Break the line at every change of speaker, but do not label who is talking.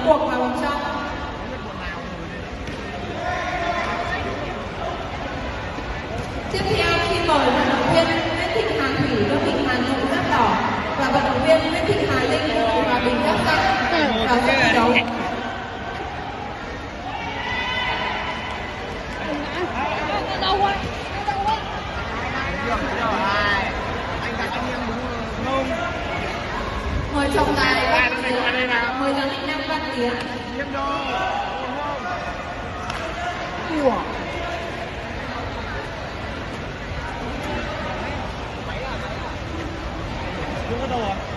cuộc vào vòng trong. Tiếp theo khi mời vận động viên Nguyễn Thị Hà Thủy đơn vị Hà Nội giáp đỏ và vận động viên Nguyễn Thị Hà Linh đơn vị Hòa Bình giáp xanh vào sân thi đấu. Mời trọng tài mời giám định Nam Văn Tiến.
Đúng ở đâu à?